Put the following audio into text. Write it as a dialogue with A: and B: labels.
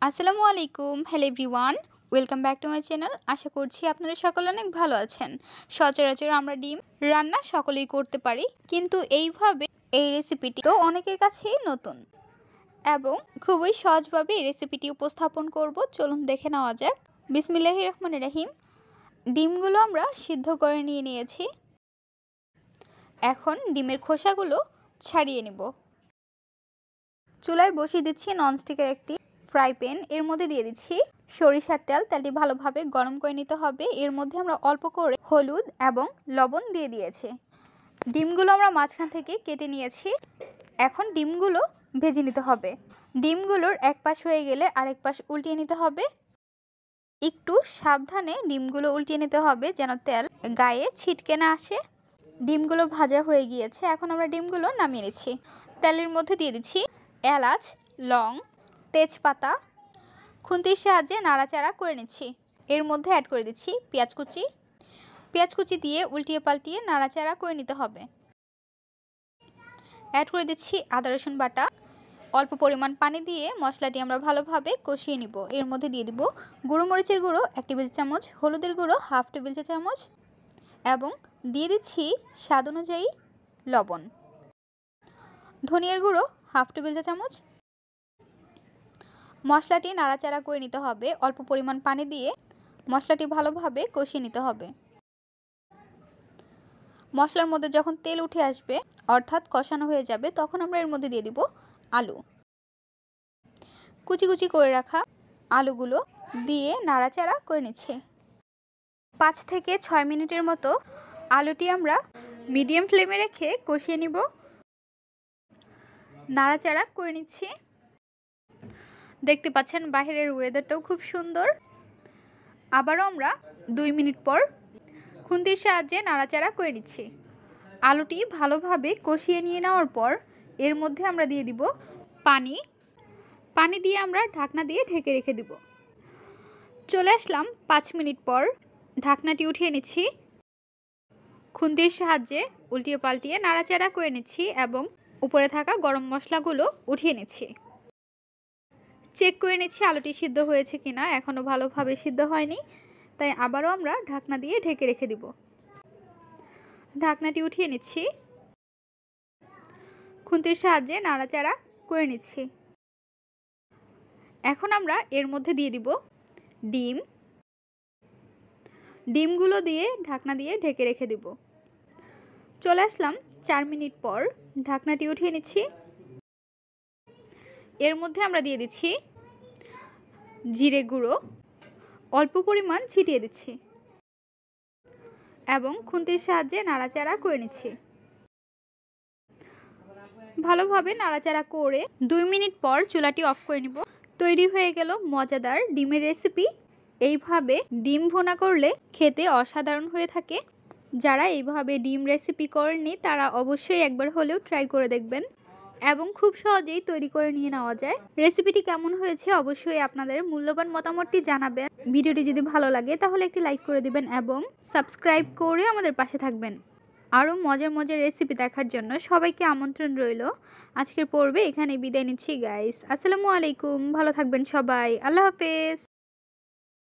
A: আসসালামু আলাইকুম, hello everyone, welcome back to my channel. আশা করছি আপনারা সকলে অনেক ভালো আছেন। সচরাচর আমরা ডিম রান্না সকলেই করতে পারি, কিন্তু এইভাবে এই রেসিপিটি তো অনেকের কাছেই নতুন এবং খুবই সহজভাবে এই রেসিপিটি উপস্থাপন করব। চলুন দেখে নেওয়া যাক। বিসমিল্লাহির রহমানির রহিম। ডিমগুলো আমরা সিদ্ধ করে নিয়েছি। এখন ডিমের খোসাগুলো ছাড়িয়ে নেব। চুলায় বসিয়ে দিচ্ছি ননস্টিকের একটি ফ্রাই প্যান। এর মধ্যে দিয়ে দিচ্ছি সরিষার তেল। তেলটি ভালোভাবে গরম করে নিতে হবে। এর মধ্যে আমরা অল্প করে হলুদ এবং লবণ দিয়ে দিয়েছি। ডিমগুলো আমরা মাঝখান থেকে কেটে নিয়েছি। এখন ডিমগুলো ভেজে নিতে হবে। ডিমগুলোর এক পাশ হয়ে গেলে আরেক পাশ উল্টিয়ে নিতে হবে। একটু সাবধানে ডিমগুলো উল্টিয়ে নিতে হবে যেন তেল গায়ে ছিটকে না আসে। ডিমগুলো ভাজা হয়ে গিয়েছে। এখন আমরা ডিমগুলো নামিয়ে নিচ্ছি। তেলের মধ্যে দিয়ে দিচ্ছি এলাচ, লং, তেজপাতা। খুন্তির সাহায্যে নাড়াচাড়া করে নিচ্ছি। এর মধ্যে অ্যাড করে দিচ্ছি পেঁয়াজ কুচি। পেঁয়াজ কুচি দিয়ে উল্টিয়ে পাল্টিয়ে নাড়াচাড়া করে নিতে হবে। অ্যাড করে দিচ্ছি আদা রসুন বাটা। অল্প পরিমাণ পানি দিয়ে মশলাটি আমরা ভালোভাবে কষিয়ে নিব। এর মধ্যে দিয়ে দিব গুঁড়ো মরিচের গুঁড়ো 1 টেবিল চামচ, হলুদের গুঁড়ো 1/2 টেবিল চামচ এবং দিয়ে দিচ্ছি স্বাদ অনুযায়ী লবণ। ধনিয়ার গুঁড়ো 1/2 টেবিল চামচ। মশলাটি নাড়াচাড়া করে নিতে হবে। অল্প পরিমাণ পানি দিয়ে মশলাটি ভালোভাবে কষিয়ে নিতে হবে। মশলার মধ্যে যখন তেল উঠে আসবে অর্থাৎ কষানো হয়ে যাবে, তখন আমরা এর মধ্যে দিয়ে দিব আলু। কুচি কুচি করে রাখা আলুগুলো দিয়ে নাড়াচাড়া করে নিচ্ছি। 5 থেকে 6 মিনিটের মতো আলুটি আমরা মিডিয়াম ফ্লেমে রেখে কষিয়ে নিব। নাড়াচাড়া করে নিচ্ছি। দেখতে পাচ্ছেন বাইরের ওয়েদারটাও খুব সুন্দর। আবারও আমরা 2 মিনিট পর খুন্তির সাহায্যে নাড়াচাড়া করে নিচ্ছি। আলুটি ভালোভাবে কষিয়ে নিয়ে নেওয়ার পর এর মধ্যে আমরা দিয়ে দিব পানি। পানি দিয়ে আমরা ঢাকনা দিয়ে ঢেকে রেখে দিব। চলে আসলাম 5 মিনিট পর। ঢাকনাটি উঠিয়ে নিচ্ছি। খুন্তির সাহায্যে উল্টিয়ে পাল্টিয়ে নাড়াচাড়া করে নিচ্ছি এবং উপরে থাকা গরম মশলাগুলো উঠিয়ে নিচ্ছি। চেক করে নিচ্ছি আলুটি সিদ্ধ হয়েছে কিনা। এখনও ভালোভাবে সিদ্ধ হয়নি, তাই আবারও আমরা ঢাকনা দিয়ে ঢেকে রেখে দিব। ঢাকনাটি উঠিয়ে নিচ্ছি। খুন্তির সাহায্যে নাড়াচাড়া করে নিচ্ছি। এখন আমরা এর মধ্যে দিয়ে দিব ডিম। ডিমগুলো দিয়ে ঢাকনা দিয়ে ঢেকে রেখে দিব। চলে আসলাম 4 মিনিট পর। ঢাকনাটি উঠিয়ে নিচ্ছি। এর মধ্যে আমরা দিয়ে দিচ্ছি জিরে গুঁড়ো। অল্প পরিমাণ ছিটিয়ে দিচ্ছি এবং খুন্তির সাহায্যে নাড়াচাড়া করে নিচ্ছি। ভালোভাবে নাড়াচাড়া করে 2 মিনিট পর চুলাটি অফ করে নিব। তৈরি হয়ে গেল মজাদার ডিমের রেসিপি। এইভাবে ডিম ভুনা করলে খেতে অসাধারণ হয়ে থাকে। যারা এইভাবে ডিম রেসিপি করেননি তারা অবশ্যই একবার হলেও ট্রাই করে দেখবেন এবং খুব সহজেই তৈরি করে নিয়ে নেওয়া যায়। রেসিপিটি কেমন হয়েছে অবশ্যই আপনাদের মূল্যবান মতামতটি জানাবেন। ভিডিওটি যদি ভালো লাগে তাহলে একটি লাইক করে দিবেন এবং সাবস্ক্রাইব করে আমাদের পাশে থাকবেন। আরও মজার মজার রেসিপি দেখার জন্য সবাইকে আমন্ত্রণ রইল। আজকের পর্বে এখানে বিদায় নিচ্ছি গাইস। আসসালামু আলাইকুম, ভালো থাকবেন সবাই। আল্লাহ হাফেজ।